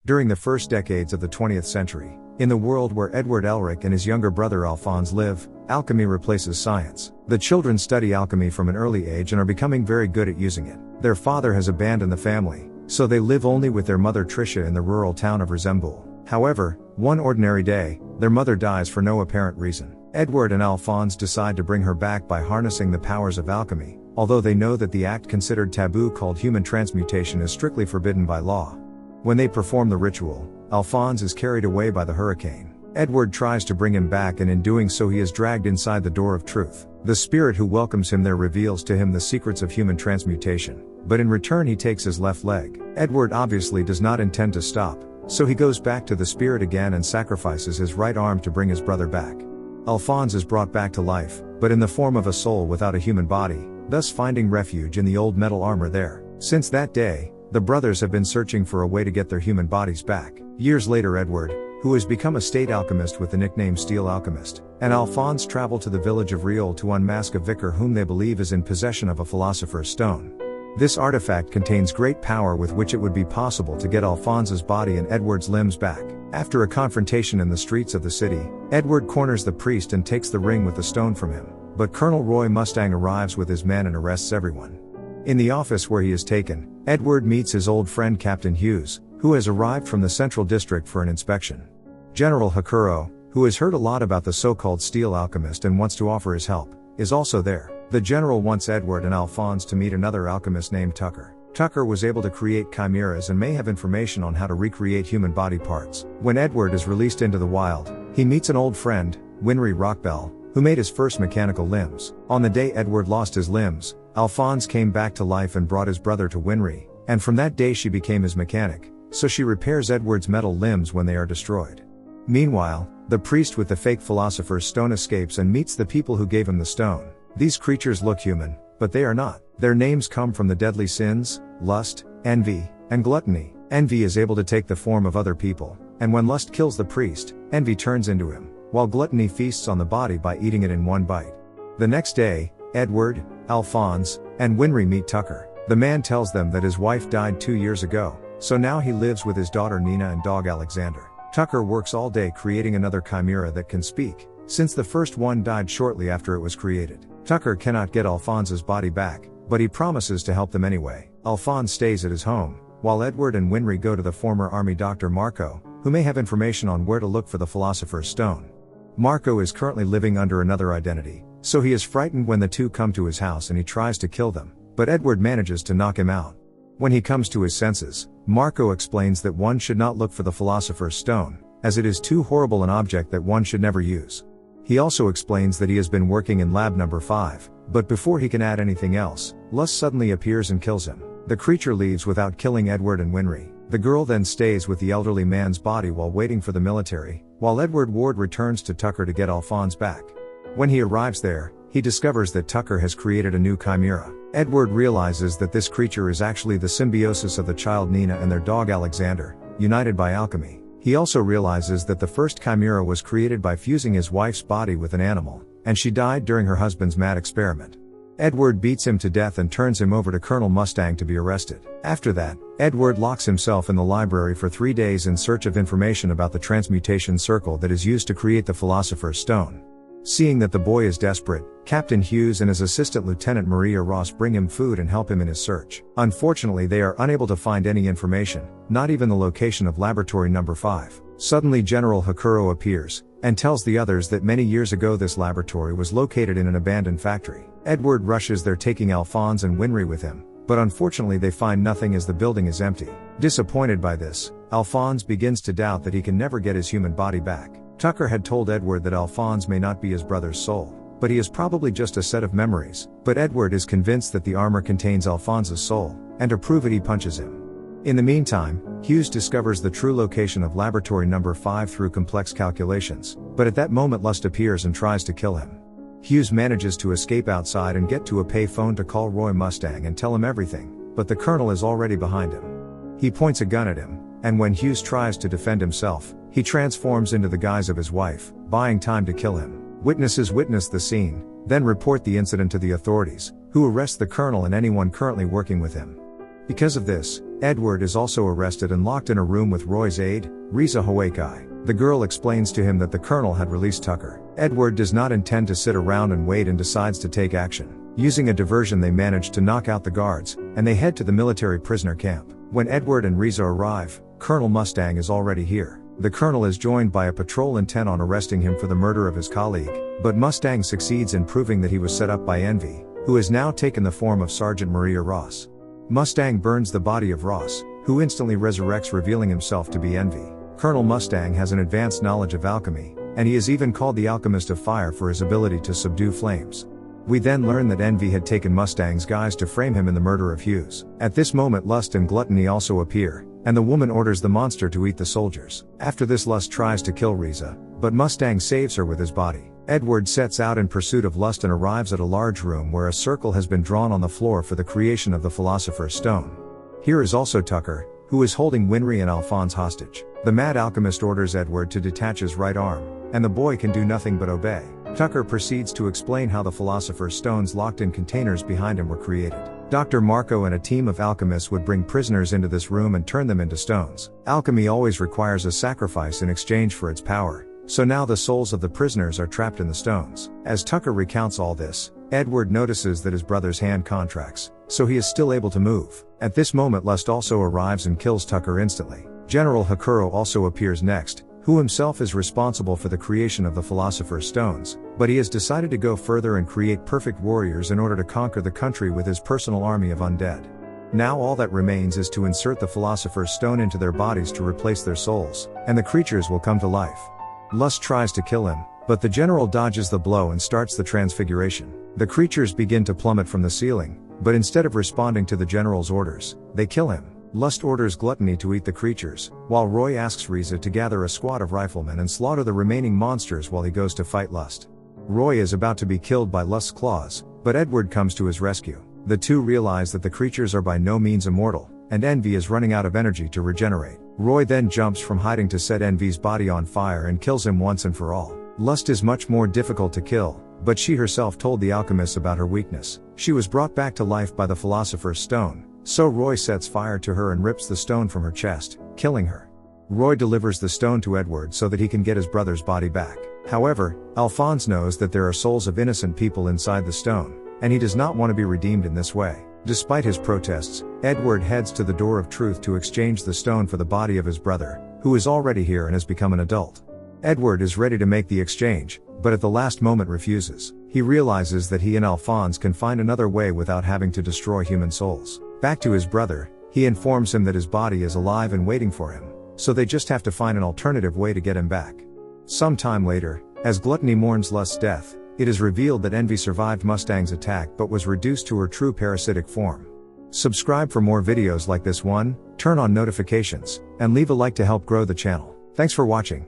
During the first decades of the 20th century, in the world where Edward Elric and his younger brother Alphonse live, alchemy replaces science. The children study alchemy from an early age and are becoming very good at using it. Their father has abandoned the family, so they live only with their mother Tricia in the rural town of Resemboul. However, one ordinary day, their mother dies for no apparent reason. Edward and Alphonse decide to bring her back by harnessing the powers of alchemy, although they know that the act considered taboo called human transmutation is strictly forbidden by law. When they perform the ritual, Alphonse is carried away by the hurricane. Edward tries to bring him back, and in doing so he is dragged inside the door of truth. The spirit who welcomes him there reveals to him the secrets of human transmutation, but in return he takes his left leg. Edward obviously does not intend to stop, so he goes back to the spirit again and sacrifices his right arm to bring his brother back. Alphonse is brought back to life, but in the form of a soul without a human body, thus finding refuge in the old metal armor there. Since that day, the brothers have been searching for a way to get their human bodies back. Years later, Edward, who has become a state alchemist with the nickname Steel Alchemist, and Alphonse travel to the village of Riol to unmask a vicar whom they believe is in possession of a philosopher's stone. This artifact contains great power with which it would be possible to get Alphonse's body and Edward's limbs back. After a confrontation in the streets of the city, Edward corners the priest and takes the ring with the stone from him, but Colonel Roy Mustang arrives with his men and arrests everyone. In the office where he is taken, Edward meets his old friend Captain Hughes, who has arrived from the Central District for an inspection. General Hakuro, who has heard a lot about the so-called Steel Alchemist and wants to offer his help, is also there. The general wants Edward and Alphonse to meet another alchemist named Tucker. Tucker was able to create chimeras and may have information on how to recreate human body parts. When Edward is released into the wild, he meets an old friend, Winry Rockbell, who made his first mechanical limbs. On the day Edward lost his limbs, Alphonse came back to life and brought his brother to Winry, and from that day she became his mechanic, so she repairs Edward's metal limbs when they are destroyed. Meanwhile, the priest with the fake philosopher's stone escapes and meets the people who gave him the stone. These creatures look human, but they are not. Their names come from the deadly sins, lust, envy, and gluttony. Envy is able to take the form of other people, and when lust kills the priest, envy turns into him, while gluttony feasts on the body by eating it in one bite. The next day, Edward, Alphonse, and Winry meet Tucker. The man tells them that his wife died 2 years ago, so now he lives with his daughter Nina and dog Alexander. Tucker works all day creating another chimera that can speak, since the first one died shortly after it was created. Tucker cannot get Alphonse's body back, but he promises to help them anyway. Alphonse stays at his home, while Edward and Winry go to the former army doctor Marco, who may have information on where to look for the philosopher's stone. Marco is currently living under another identity, so he is frightened when the two come to his house and he tries to kill them, but Edward manages to knock him out. When he comes to his senses, Marco explains that one should not look for the philosopher's stone, as it is too horrible an object that one should never use. He also explains that he has been working in lab number 5, but before he can add anything else, lust suddenly appears and kills him. The creature leaves without killing Edward and Winry. The girl then stays with the elderly man's body while waiting for the military, while Edward Ward returns to Tucker to get Alphonse back. When he arrives there, he discovers that Tucker has created a new chimera. Edward realizes that this creature is actually the symbiosis of the child Nina and their dog Alexander, united by alchemy. He also realizes that the first chimera was created by fusing his wife's body with an animal, and she died during her husband's mad experiment. Edward beats him to death and turns him over to Colonel Mustang to be arrested. After that, Edward locks himself in the library for 3 days in search of information about the transmutation circle that is used to create the philosopher's stone. Seeing that the boy is desperate, Captain Hughes and his assistant Lieutenant Maria Ross bring him food and help him in his search. Unfortunately, they are unable to find any information, not even the location of laboratory number 5. Suddenly General Hakuro appears, and tells the others that many years ago this laboratory was located in an abandoned factory. Edward rushes there taking Alphonse and Winry with him, but unfortunately they find nothing as the building is empty. Disappointed by this, Alphonse begins to doubt that he can never get his human body back. Tucker had told Edward that Alphonse may not be his brother's soul, but he is probably just a set of memories. But Edward is convinced that the armor contains Alphonse's soul, and to prove it he punches him. In the meantime, Hughes discovers the true location of laboratory number 5 through complex calculations, but at that moment Lust appears and tries to kill him. Hughes manages to escape outside and get to a pay phone to call Roy Mustang and tell him everything, but the colonel is already behind him. He points a gun at him, and when Hughes tries to defend himself, he transforms into the guise of his wife, buying time to kill him. Witnesses witness the scene, then report the incident to the authorities, who arrest the colonel and anyone currently working with him. Because of this, Edward is also arrested and locked in a room with Roy's aide, Riza fuII. The girl explains to him that the colonel had released Tucker. Edward does not intend to sit around and wait and decides to take action. Using a diversion, they manage to knock out the guards, and they head to the military prisoner camp. When Edward and Riza arrive, Colonel Mustang is already here. The colonel is joined by a patrol intent on arresting him for the murder of his colleague, but Mustang succeeds in proving that he was set up by Envy, who has now taken the form of Sergeant Maria Ross. Mustang burns the body of Ross, who instantly resurrects, revealing himself to be Envy. Colonel Mustang has an advanced knowledge of alchemy, and he is even called the Alchemist of Fire for his ability to subdue flames. We then learn that Envy had taken Mustang's guise to frame him in the murder of Hughes. At this moment, Lust and Gluttony also appear, and the woman orders the monster to eat the soldiers. After this, Lust tries to kill Riza, but Mustang saves her with his body. Edward sets out in pursuit of Lust and arrives at a large room where a circle has been drawn on the floor for the creation of the Philosopher's Stone. Here is also Tucker, who is holding Winry and Alphonse hostage. The mad alchemist orders Edward to detach his right arm, and the boy can do nothing but obey. Tucker proceeds to explain how the Philosopher's Stones locked in containers behind him were created. Dr. Marco and a team of alchemists would bring prisoners into this room and turn them into stones. Alchemy always requires a sacrifice in exchange for its power, so now the souls of the prisoners are trapped in the stones. As Tucker recounts all this, Edward notices that his brother's hand contracts, so he is still able to move. At this moment, Lust also arrives and kills Tucker instantly. General Hakuro also appears next, who himself is responsible for the creation of the Philosopher's Stones, but he has decided to go further and create perfect warriors in order to conquer the country with his personal army of undead. Now all that remains is to insert the Philosopher's Stone into their bodies to replace their souls, and the creatures will come to life. Lust tries to kill him, but the general dodges the blow and starts the transfiguration. The creatures begin to plummet from the ceiling, but instead of responding to the general's orders, they kill him. Lust orders Gluttony to eat the creatures, while Roy asks Riza to gather a squad of riflemen and slaughter the remaining monsters while he goes to fight Lust. Roy is about to be killed by Lust's claws, but Edward comes to his rescue. The two realize that the creatures are by no means immortal, and Envy is running out of energy to regenerate. Roy then jumps from hiding to set Envy's body on fire and kills him once and for all. Lust is much more difficult to kill, but she herself told the alchemists about her weakness. She was brought back to life by the Philosopher's Stone, so Roy sets fire to her and rips the stone from her chest, killing her. Roy delivers the stone to Edward so that he can get his brother's body back. However, Alphonse knows that there are souls of innocent people inside the stone, and he does not want to be redeemed in this way. Despite his protests, Edward heads to the Door of Truth to exchange the stone for the body of his brother, who is already here and has become an adult. Edward is ready to make the exchange, but at the last moment refuses. He realizes that he and Alphonse can find another way without having to destroy human souls. Back to his brother, he informs him that his body is alive and waiting for him, so they just have to find an alternative way to get him back. Some time later, as Gluttony mourns Lust's death, it is revealed that Envy survived Mustang's attack but was reduced to her true parasitic form. Subscribe for more videos like this one, turn on notifications, and leave a like to help grow the channel. Thanks for watching.